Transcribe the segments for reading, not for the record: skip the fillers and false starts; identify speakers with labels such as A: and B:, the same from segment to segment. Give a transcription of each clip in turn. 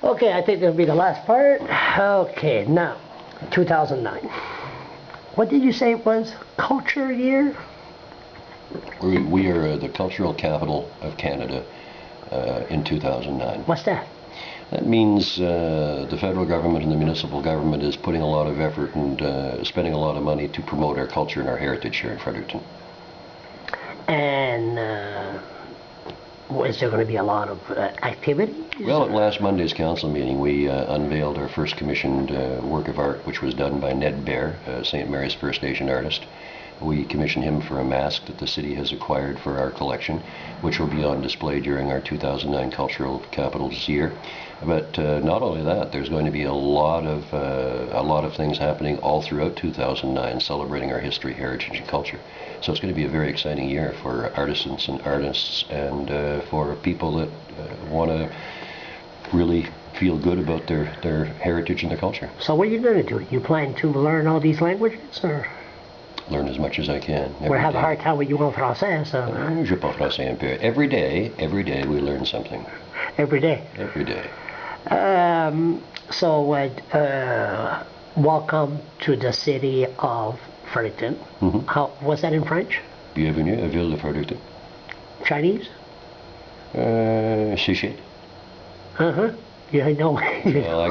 A: Okay, I think that'll be the last part. Okay, now, 2009. What did you say it was? Culture year?
B: We are the cultural capital of Canada in 2009.
A: What's that?
B: That means the federal government and the municipal government is putting a lot of effort and spending a lot of money to promote our culture and our heritage here in Fredericton.
A: And is there going to be a lot of activity?
B: Well, at last Monday's council meeting, we unveiled our first commissioned work of art, which was done by Ned Bear, St. Mary's First Nation artist. We commissioned him for a mask that the city has acquired for our collection, which will be on display during our 2009 Cultural Capitals year. But not only that, there's going to be a lot of things happening all throughout 2009, celebrating our history, heritage, and culture. So it's going to be a very exciting year for artisans and artists, and for people that want to really feel good about their heritage and their culture.
A: So what are you going to do? You plan to learn all these languages, or?
B: Learn as much as I can.
A: We have a hard time with you en français, so.
B: Je parle français un peu. Every day we learn something.
A: Every day?
B: Every day.
A: Welcome to the city of Fredericton.
B: Mm-hmm.
A: How was that in French?
B: Bienvenue à Ville de Fredericton.
A: Chinese?
B: Shishit.
A: Uh-huh. Yeah, I know.
B: Well,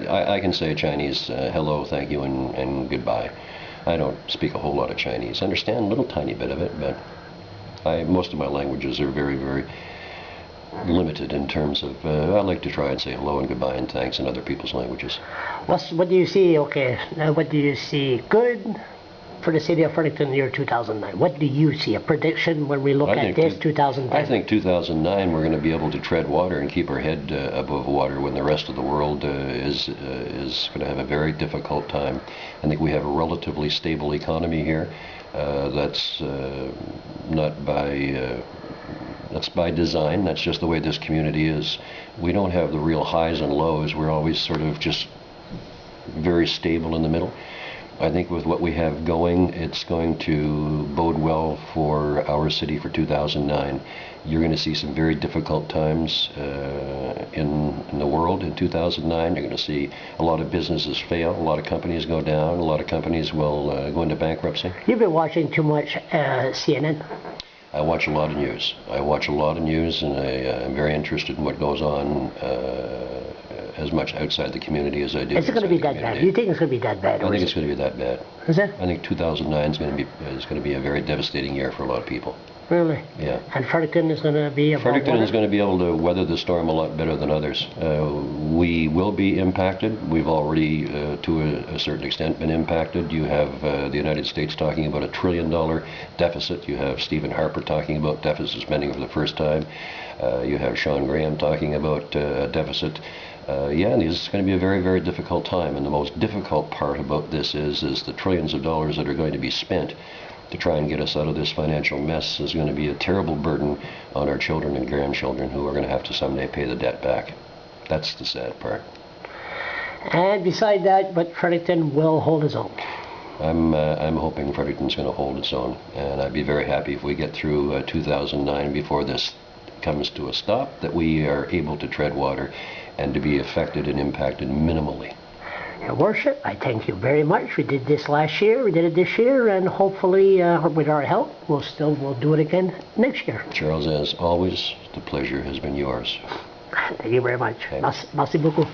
B: I can say Chinese, hello, thank you, and goodbye. I don't speak a whole lot of Chinese. I understand a little tiny bit of it, but most of my languages are very, very limited in terms of, I like to try and say hello and goodbye and thanks in other people's languages.
A: What do you see, okay, what do you see good for the city of Fredericton year 2009? What do you see, a prediction when we look at this 2010?
B: I think 2009 we're going to be able to tread water and keep our head above water when the rest of the world is going to have a very difficult time. I think we have a relatively stable economy here. That's by design. That's just the way this community is. We don't have the real highs and lows. We're always sort of just very stable in the middle. I think with what we have going, it's going to bode well for our city for 2009. You're going to see some very difficult times in the world in 2009. You're going to see a lot of businesses fail, a lot of companies go down, a lot of companies will go into bankruptcy.
A: You've been watching too much CNN?
B: I watch a lot of news. And I'm very interested in what goes on as much outside the community as I do.
A: Is it going to be that bad? Do you think it's going to be that bad?
B: I think it's going to be that bad.
A: Is it?
B: I think 2009 is going to be a very devastating year for a lot of people.
A: Really?
B: Yeah.
A: And Fredericton is going to be
B: Fredericton is going to be able to weather the storm a lot better than others. We will be impacted. We've already, to a certain extent, been impacted. You have the United States talking about $1 trillion deficit. You have Stephen Harper talking about deficit spending for the first time. You have Sean Graham talking about deficit. This is going to be a very, very difficult time. And the most difficult part about this is the trillions of dollars that are going to be spent to try and get us out of this financial mess is going to be a terrible burden on our children and grandchildren who are going to have to someday pay the debt back. That's the sad part.
A: And beside that, but Fredericton will hold its own.
B: I'm hoping Fredericton's going to hold its own, and I'd be very happy if we get through 2009 before this comes to a stop, that we are able to tread water and to be affected and impacted minimally.
A: Your Worship, I thank you very much. We did this last year, we did it this year, and hopefully with our help, we'll do it again next year.
B: Charles, as always, the pleasure has been yours.
A: Thank you very much. Merci beaucoup.